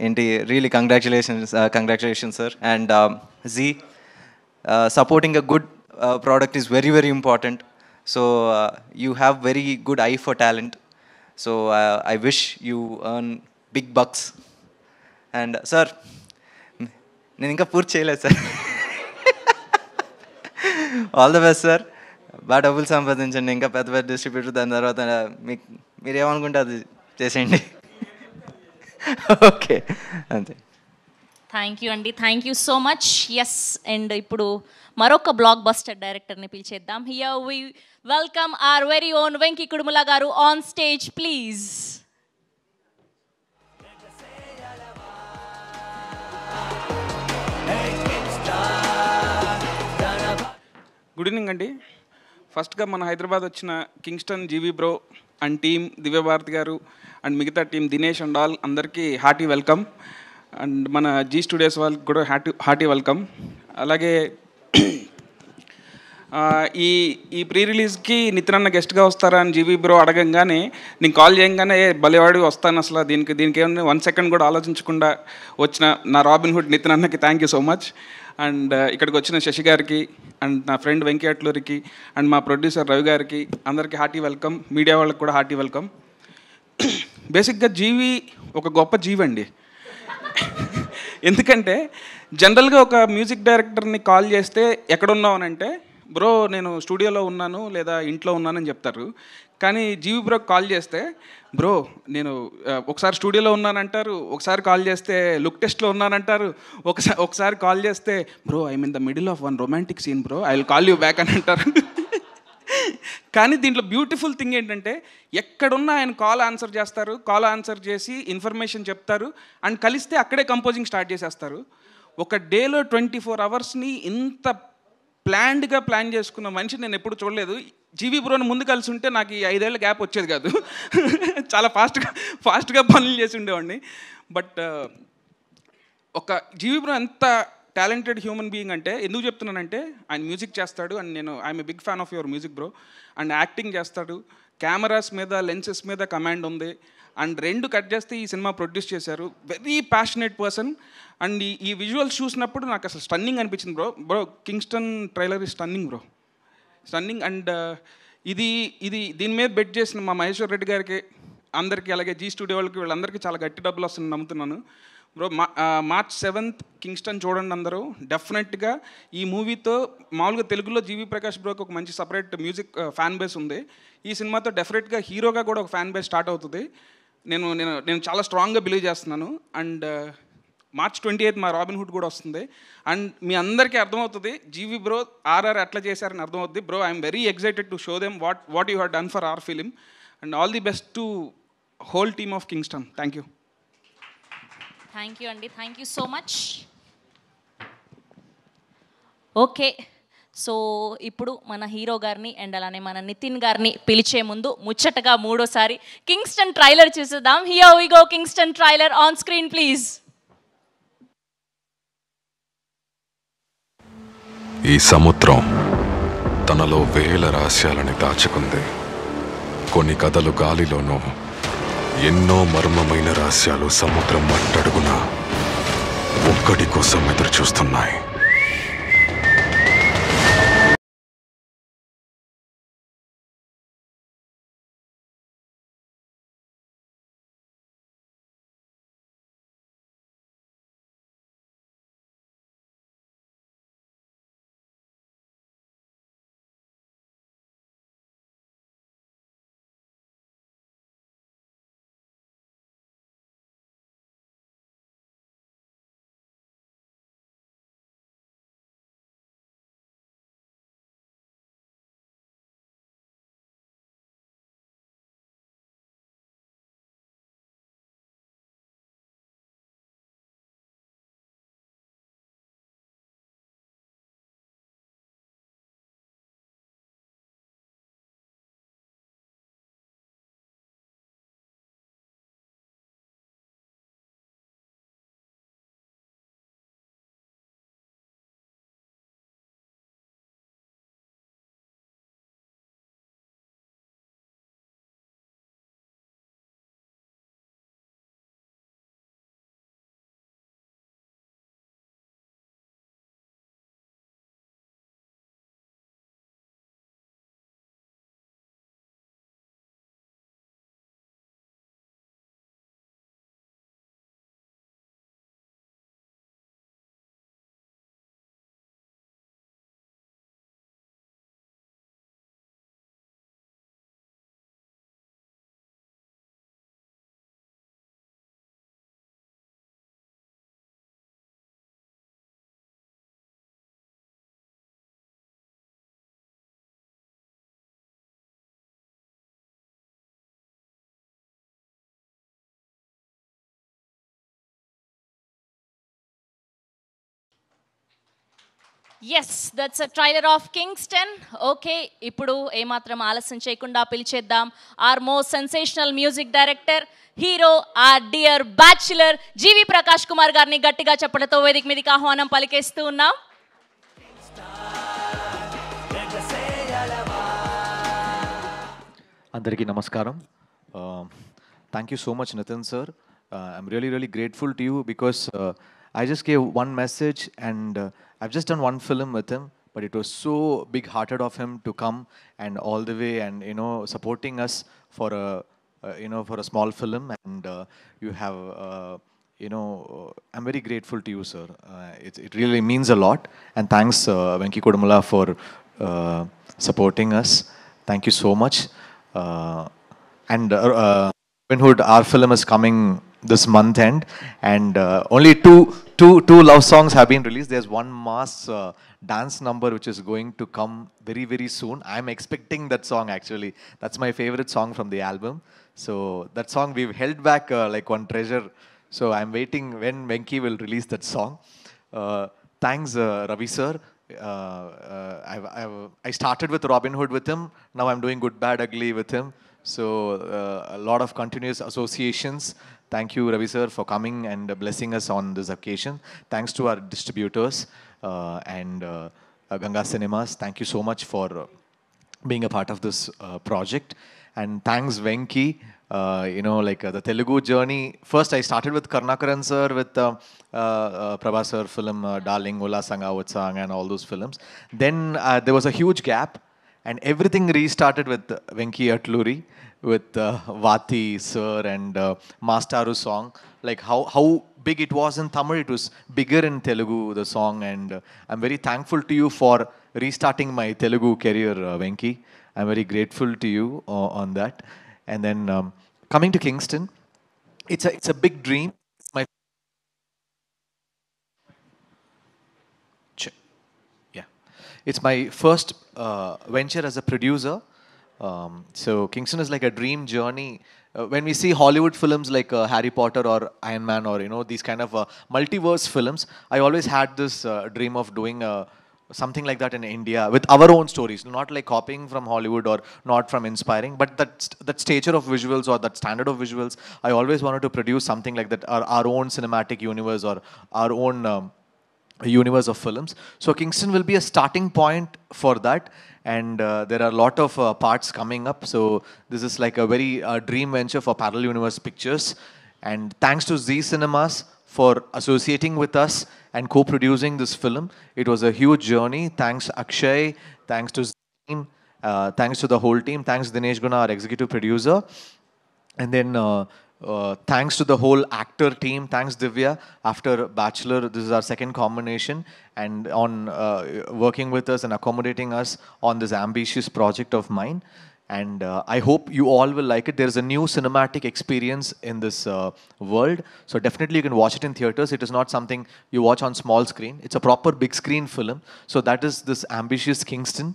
ఏంటి really congratulations sir. And ji, supporting a good product is very very important. So you have very good eye for talent. So I wish you earn big bucks. And sir, నేను ఇంకా పూర్తి చేయలేదు sir. All the best sir. బాగా డబ్బులు సంపాదించండి, ఇంకా పెద్ద పెద్ద distributor. దాని తర్వాత మీరు ఏమనుకుంటే అది చేసేయండి. ఓకే, అంతే. థ్యాంక్ యూ అండి, thank you so much. Yes, and ఇప్పుడు మరొక బ్లాక్ బస్టర్ డైరెక్టర్ని పిలిచేద్దాం. Here we welcome our very own Venky Kudumula garu on stage please. Good evening అండి. ఫస్ట్గా మన హైదరాబాద్ వచ్చిన Kingston GV bro and team, Divyabharathi garu and మిగతా టీం, దినేష్ అండ్ ఆల్, అందరికీ హార్టీ వెల్కమ్. అండ్ మన జీ స్టూడియోస్ వాళ్ళకి కూడా హార్టీ వెల్కమ్. అలాగే ఈ ప్రీ రిలీజ్కి నితిన్ అన్న గెస్ట్గా వస్తారా అని జీవీ బ్రో అడగంగానే, నేను కాల్ చేయగానే భలేవాడు వస్తాను, అసలు దీనికి ఏమన్నా 1 సెకండ్ కూడా ఆలోచించకుండా వచ్చిన నా రాబిన్ హుడ్ నితిన్ అన్నకి thank you so much. And ఇక్కడికి వచ్చిన శశి గారికి అండ్ నా ఫ్రెండ్ వెంకీ అట్లూరికి అండ్ మా ప్రొడ్యూసర్ రవి గారికి అందరికీ హార్టీ వెల్కమ్. మీడియా వాళ్ళకి కూడా హార్టీ వెల్కమ్. బేసిక్గా జీవి ఒక గొప్ప జీవి అండి. ఎందుకంటే జనరల్గా ఒక మ్యూజిక్ డైరెక్టర్ని కాల్ చేస్తే ఎక్కడున్నావు అని అంటే, బ్రో నేను స్టూడియోలో ఉన్నాను లేదా ఇంట్లో ఉన్నానని చెప్తారు. కానీ జీవి బ్రోకి కాల్ చేస్తే, బ్రో నేను ఒకసారి స్టూడియోలో ఉన్నానంటారు, ఒకసారి కాల్ చేస్తే లుక్ టెస్ట్లో ఉన్నానంటారు, ఒకసారి కాల్ చేస్తే bro I'm in the middle of one romantic scene bro, I will call you back అని అంటారు. కానీ దీంట్లో బ్యూటిఫుల్ థింగ్ ఏంటంటే, ఎక్కడున్నా ఆయన కాల్ ఆన్సర్ చేస్తారు, కాల్ ఆన్సర్ చేసి ఇన్ఫర్మేషన్ చెప్తారు అండ్ కలిస్తే అక్కడే కంపోజింగ్ స్టార్ట్ చేసేస్తారు. ఒక డేలో 24 అవర్స్ని ఇంత ప్లాన్డ్గా ప్లాన్ చేసుకున్న మనిషి నేను ఎప్పుడు చూడలేదు. జీవీ బ్రోని ముందు కలిసి ఉంటే నాకు ఈ 5 ఏళ్ళ గ్యాప్ వచ్చేది కాదు. చాలా ఫాస్ట్గా పనులు చేసి ఉండేవాడిని. బట్ ఒక జీవీ బ్రో ఎంత టాలెంటెడ్ హ్యూమన్ బీయింగ్ అంటే, ఎందుకు చెప్తున్నానంటే, ఆయన మ్యూజిక్ చేస్తాడు and I'm a big fan of your music bro. And acting చేస్తాడు, కెమెరాస్ మీద లెన్సెస్ మీద కమాండ్ ఉంది. అండ్ 2 కట్ చేస్తే ఈ సినిమా ప్రొడ్యూస్ చేశారు. Very passionate person. అండ్ ఈ విజువల్స్ చూసినప్పుడు నాకు అసలు స్టన్నింగ్ అనిపించింది బ్రో. కింగ్స్టన్ ట్రైలర్ ఈ స్టన్నింగ్ బ్రో, స్టన్నింగ్. అండ్ ఇది దీని మీద బెట్ చేసిన మా మహేశ్వర్ రెడ్డి గారికి, అందరికీ, అలాగే జీ స్టూడియో వాళ్ళకి, వీళ్ళందరికీ చాలా గట్టి డబ్బులు వస్తుందని నమ్ముతున్నాను బ్రో. March 7th కింగ్స్టన్ చూడండి అందరూ డెఫినెట్గా. ఈ మూవీతో మామూలుగా తెలుగులో జీవి ప్రకాష్ బ్రోకి ఒక మంచి సపరేట్ మ్యూజిక్ ఫ్యాన్ బేస్ ఉంది. ఈ సినిమాతో డెఫినెట్గా హీరోగా కూడా ఒక ఫ్యాన్ బేస్ స్టార్ట్ అవుతుంది. నేను చాలా స్ట్రాంగ్గా బిలీవ్ చేస్తున్నాను. అండ్ March 28th మా రాబిన్ హుడ్ కూడా వస్తుంది. అండ్ మీ అందరికీ అర్థమవుతుంది జీవి బ్రో ఆర్ఆర్ ఎట్లా చేశారని అర్థమవుతుంది. Bro I'm very excited to show them what you have done for our film. And all the best to whole team of Kingston. Thank you. Thank you అండి, thank you so much. Okay, so ఇప్పుడు మన hero గారిని and అలానే మన నితిన్ గారిని పిలిచే ముందు ముచ్చటగా మూడోసారి కింగ్స్టన్ ట్రైలర్ చూసేద్దాం. Here we go, Kingston trailer on screen please. ఈ సముద్రం తనలో వేల రహస్యాలని దాచుకుంది. కొన్ని కథలు గాలిలోనూ, ఎన్నో మర్మమైన రహస్యాలు సముద్రం మట్టడుగున ఒక్కడి కోసం ఎదురు చూస్తున్నాయి. Yes, that's a trailer of Kingston. Okay, ఇప్పుడు ఏమాత్రం ఆలస్యం చేయకుండా పిలిచేద్దాం our most sensational music director, hero, our dear bachelor GV Prakash Kumar గారిని గట్టిగా చెప్పడంతో వేదిక మీదకి ఆహ్వానం పలికేస్తూ ఉన్నాం. అందరికీ నమస్కారం. Thank you so much, Nitin sir. I'm really, really grateful to you because I just gave one message and I've just done one film with him, but it was so big-hearted of him to come and all the way and, you know, supporting us for for a small film. And you have, I'm very grateful to you, sir. It really means a lot. And thanks, Venki Kodumala, for supporting us. Thank you so much. And Robin Hood, our film is coming this month end, and only two love songs have been released. There's one mass dance number which is going to come very, very soon. I'm expecting that song actually. That's my favorite song from the album. So that song we've held back like one treasure. So I'm waiting when Venki will release that song. Thanks, Ravi sir. I started with Robin Hood with him. Now I'm doing Good, Bad, Ugly with him. So a lot of continuous associations. Thank you, Ravi sir, for coming and blessing us on this occasion. Thanks to our distributors and Ganga Cinemas. Thank you so much for being a part of this project. And thanks, Venki. The Telugu journey. First, I started with Karnakaran sir, with Prabhas sir film, Darling, Ola Sanga, Utsang, and all those films. Then there was a huge gap, and everything restarted with Venki Atluri, with Vati sir and Mastaru song. Like how big it was in Tamil, it was bigger in Telugu, the song. And I'm very thankful to you for restarting my Telugu career, Venki. I'm very grateful to you on that. And then coming to Kingston, it's a big dream. It's my first venture as a producer. So Kingston is like a dream journey. When we see Hollywood films like Harry Potter or Iron Man or these kind of multiverse films, I always had this dream of doing a something like that in India with our own stories, not like copying from Hollywood or not from inspiring, but that stature of visuals or that standard of visuals. I always wanted to produce something like that, our own cinematic universe or our own universe of films. So Kingston will be a starting point for that, and there are a lot of parts coming up. So this is like a very dream venture for Parallel Universe Pictures, and thanks to Z Cinemas for associating with us and co-producing this film. It was a huge journey. Thanks Akshay, thanks to team, thanks to the whole team, thanks Dinesh Guna, our executive producer, and then thanks to the whole actor team. Thanks Divya. After Bachelor, this is our second combination, and on working with us and accommodating us on this ambitious project of mine. And I hope you all will like it. There's a new cinematic experience in this world. So definitely you can watch it in theaters. It is not something you watch on small screen. It's a proper big screen film. So that is this ambitious Kingston.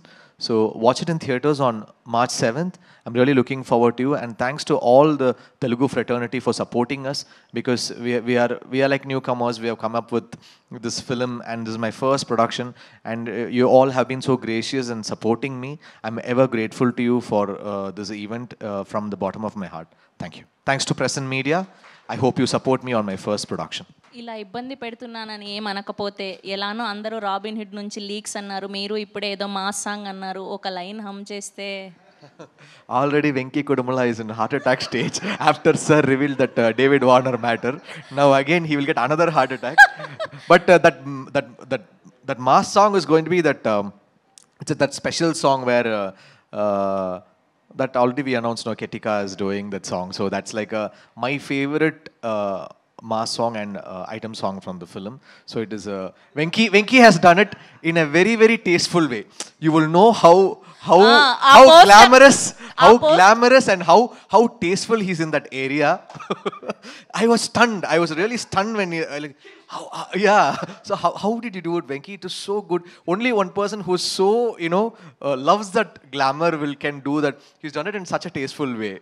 So watch it in theaters on March 7th. I'm really looking forward to you. And thanks to all the Telugu fraternity for supporting us, because we are like newcomers. We have come up with this film, and this is my first production. And you all have been so gracious and supporting me. I'm ever grateful to you for this event from the bottom of my heart. Thank you. Thanks to Press and Media. I hope you support me on my first production. ఇలా ఇబ్బంది పెడుతున్నానని ఏమనకపోతే ఎలానో అందరూ robin hid నుంచి leaks అన్నారు, మీరు ఇప్పుడు ఏదో mass song అన్నారు, ఒక లైన్ హమ్ చేస్తే. Already Venki Kudumala is in heart attack stage after Sir revealed that David Warner matter. Now again he will get another heart attack. But that mass song is going to be that it's that special song where that already we announced. No, Ketika is doing that song, so that's like my favorite mass song and item song from the film. So it is Venki has done it in a very, very tasteful way. You will know how glamorous and how tasteful he's in that area. I was stunned. I was really stunned when he like yeah. So how did you do it, Venki? It is so good. Only one person who is so loves that glamour can do that. He's done it in such a tasteful way.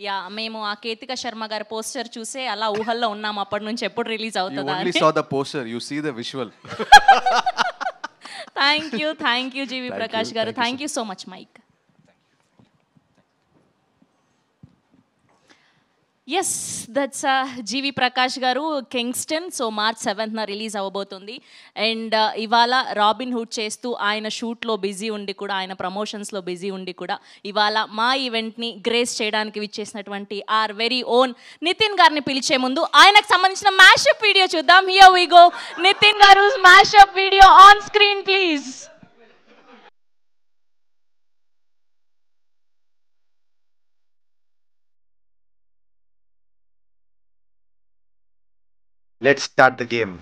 Yeah, మేము ఆ కేతిక శర్మ గారి poster చూసే అలా ఊహల్లో ఉన్నాం అప్పటి నుంచి, ఎప్పుడు రిలీజ్ You అవుతుందా only అని. saw the poster. You see the visual. Thank you GV Prakash garu. Thank you so much mike. Yes, that's GV Prakash garu, Kingston. So March 7th release అవ్వబోతుంది. అండ్ ఇవాళ రాబిన్ హుడ్ చేస్తూ ఆయన షూట్లో బిజీ ఉండి కూడా, ఆయన ప్రమోషన్స్లో బిజీ ఉండి కూడా, ఇవాళ మా ఈవెంట్ని గ్రేస్ చేయడానికి విచ్చేసినటువంటి ఆర్ వెరీ ఓన్ నితిన్ గారిని పిలిచే ముందు ఆయనకు సంబంధించిన మ్యాషప్ వీడియో చూద్దాం. Here we go. Nithin garu mashup video on screen please. Let's start the game.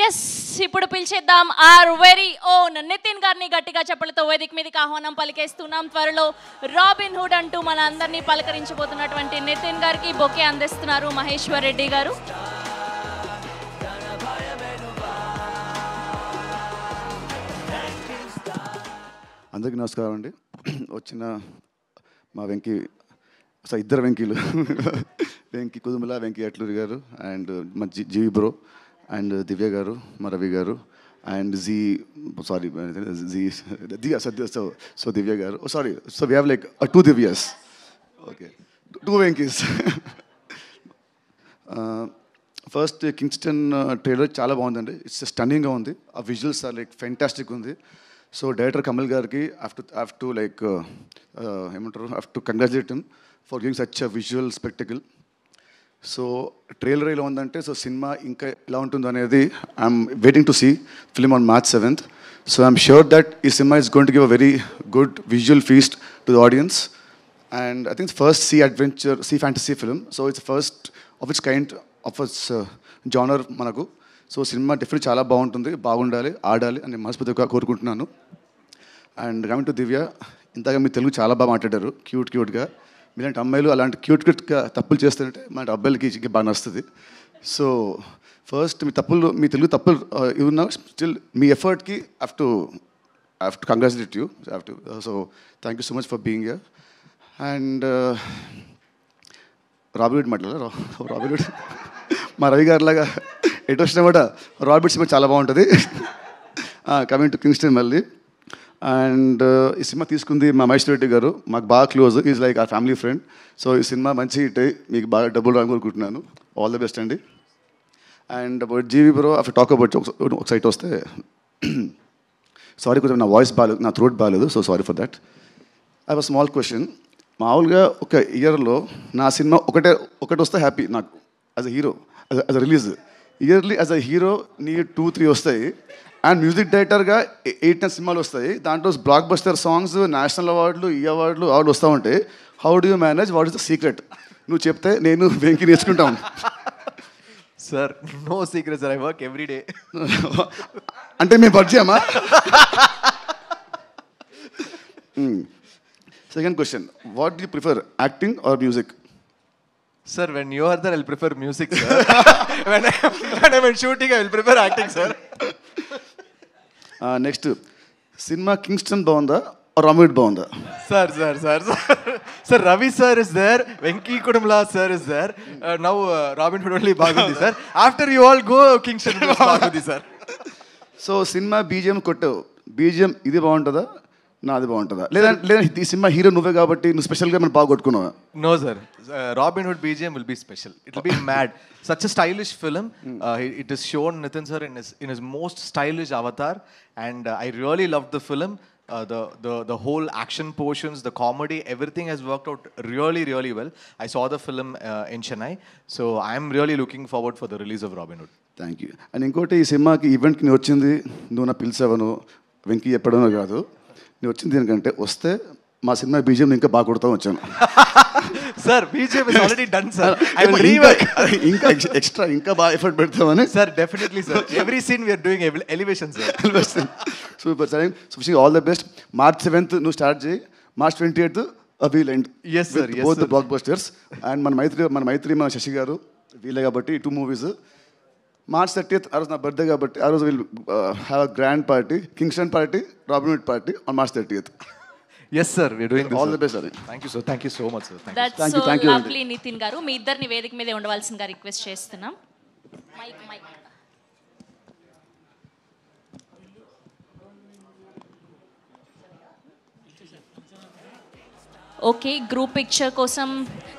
Yes, ఇప్పుడు పిలిచేద్దాం ఆర్ వెరీ ఓన్ నితిన్ గారిని గట్టిగా చెప్పలతో వేదిక మీదకి ఆహ్వానం పలికేస్తున్నాం. త్వరలో రాబిన్ హుడ్ అంటూ మన అందరినీ పలకరించబోతున్నటువంటి నితిన్ గారికి బొకే అందిస్తున్నారు మహేశ్వర్ రెడ్డి గారు. అందరికీ నమస్కారం అండి. వచ్చిన మా వెంకీ ఇద్దరు వెంకీలు వెంకీ కుదుమల, వెంకీ అట్లూరి గారు అండ్ మా జీవి బ్రో అండ్ దివ్య గారు, మా రవి గారు and so Divya garu. So we have like 2 Divyas. Okay, 2 Venkys. First Kingston trailer చాలా బాగుందండి. ఇట్స్ స్టన్నింగ్గా ఉంది. ఆ విజువల్స్ ఆర్ లైక్ ఫెంటాస్టిక్ ఉంది. సో డైరెక్టర్ కమల్ గారికి have to congratulate him for giving such a visual spectacle. So trailer ఇలా ఉందంటే సో సినిమా ఇంకా ఎలా ఉంటుందో అనేది I'm waiting to see film on March 7th. So I'm sure that ఈ సినిమా is going to give a very good visual feast to the audience. And I think first sea fantasy film. So it's first of its kind of its genre మనకు. So సినిమా definitely చాలా బాగుంటుంది, బాగుండాలి, ఆడాలి అని మనస్ఫూర్తిగా కోరుకుంటున్నాను. అండ్ కమింగ్ టు దివ్య, ఇంతగా మీ తెలుగు చాలా బాగా మాట్లాడారు, క్యూట్గా. మీలాంటి అమ్మాయిలు అలాంటి క్యూట్గా తప్పులు చేస్తుంటే మన అబ్బాయిలకి బాగా నచ్చుతుంది. సో ఫస్ట్ మీ తెలుగు తప్పులు ఇవి స్టిల్ మీ ఎఫర్ట్కి have to congratulate you. So thank you so much for being here. And Robin మాట్లాడారు. రాబిన్ మా రవి గారిలాగా ఎటు వచ్చినా కూడా రాబిన్ సినిమా చాలా బాగుంటుంది. కమింగ్ టు కింగ్స్టన్ మళ్ళీ. అండ్ ఈ సినిమా తీసుకుంది మా మహేశ్వర్ రెడ్డి గారు, మాకు బాగా close, is like a family friend. So ఈ సినిమా మంచి హిట్ అయ్యి మీకు బాగా డబ్బులు రాని కోరుకుంటున్నాను. ఆల్ ద బెస్ట్ అండి. And about GV bro after talk about ఒక సైట్ వస్తే సారీ, కొంచెం నా వాయిస్ బాగాలేదు, నా థ్రోట్ బాగాలేదు, so sorry for that. I have a small question. మామూలుగా ఒక ఇయర్లో నా సినిమా ఒకటి వస్తే హ్యాపీ నాకు as a hero, as a release. Yearly as a hero నీ 2-3 వస్తాయి. అండ్ మ్యూజిక్ డైరెక్టర్గా 8-10 సినిమాలు వస్తాయి. దాంట్లో బ్లాక్ బస్టర్ సాంగ్స్, నేషనల్ అవార్డులు, ఈ అవార్డులు వస్తూ ఉంటాయి. How do you manage? What is the secret? నువ్వు చెప్తే నేను వెంకీ నేర్చుకుంటాం. Sir no secret sir, I work every day. అంటే మేము పరిచయమా? Second question, what do you prefer, acting or music? Sir, when you are there, I'll prefer music, sir. when I'm in shooting, I will prefer acting, sir. Next, cinema Kingston బాగుందా robin బాగుందా? Sir, Ravi sir is there, Venki Kudumla sir is there. Now Robin Hood only bagundi, sir. After you all go, Kingston will bagundi, sir. So cinema BGM కొట్టావు, BGM ఇది బాగుంటుందా నాది బాగుంటుందా? లేదా ఈ cinema hero నువ్వే కాబట్టి నువ్వు స్పెషల్గా మనం బాగా కొట్టుకున్నావా? No, sir. Robin Hood BGM will be special. It will be mad. Such a stylish film. It is shown Nitin sir in his most stylish avatar, and I really loved the film. The whole action portions, the comedy, everything has worked out really, really well. I saw the film in Chennai, so I am really looking forward for the release of Robin Hood. Thank you. And ఇంకోటి, ఈ సినిమాకి ఈవెంట్కి నేను వచ్చింది, నువ్వు నా పిలిచావను, వెంకీ ఎప్పుడనో కాదు, నేను వచ్చింది ఎందుకంటే వస్తే మా సినిమా బీజిఎం ఇంకా బాగా కొడతాం వచ్చాను. Sir BGM is already done, sir. I will rework. ఇంకా ఎక్స్ట్రా ఇంకా బాగా ఎఫర్ట్ పెడతామని. Sir, definitely, sir. Every scene we are doing elevation, sir. Super sir. So wishing all the best. March 7th నువ్వు start చేయి, March 28th wheel end. Yes, sir. Yes, both the black busters. And మన మైత్రి మన శశి గారు వీలే కాబట్టి 2 movies. March 30th ఆ రోజు నా బర్త్డే కాబట్టి ఆ రోజు will have a grand party, Kingston party, robin hood party on March 30th. Yes, sir. We are doing this. All the best, sir. Thank you, sir. Thank you so much, sir. That's Thank so you. Thank you. lovely, Nitin garu. మీ ఇద్దరిని వేదిక మీదే ఉండవలసిందిగా request చేస్తున్నాం. Mic. Okay, group picture కోసం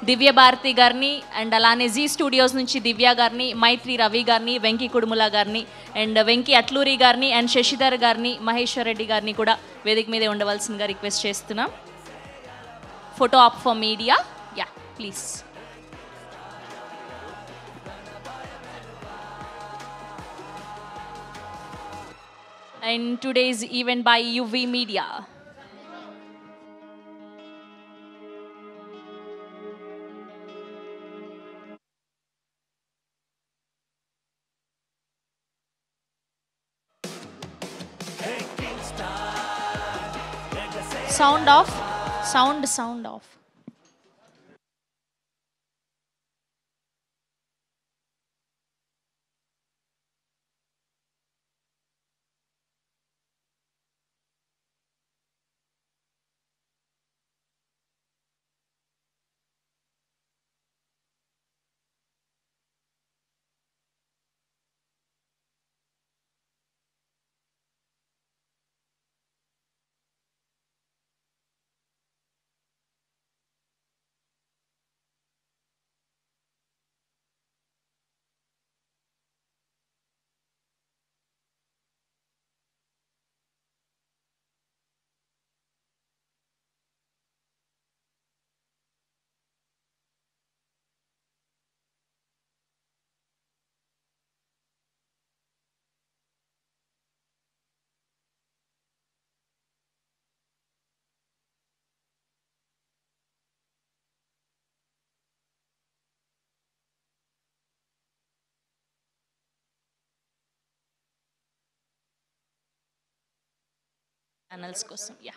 దివ్య భారతి గారిని and అలానే G studios నుంచి దివ్య గారిని, మైత్రి రవి గారిని, వెంకీ కుడుముల గారిని అండ్ వెంకీ అట్లూరి గారిని అండ్ శశిధర్ గారిని, మహేశ్వర్ రెడ్డి గారిని కూడా వేదిక మీదే ఉండవలసిందిగా రిక్వెస్ట్ చేస్తున్నాం. Photo op for media, yeah please. And today's event by UV Media. Sound off, sound off. Channels కోసం యా.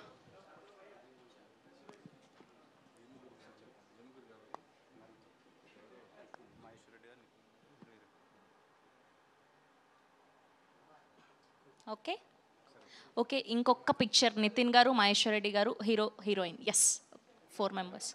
ఓకే ఓకే, ఇంకొక picture Nitin garu, Maheshwar Reddy garu, heroine. Yes, 4 members.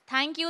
Thank you.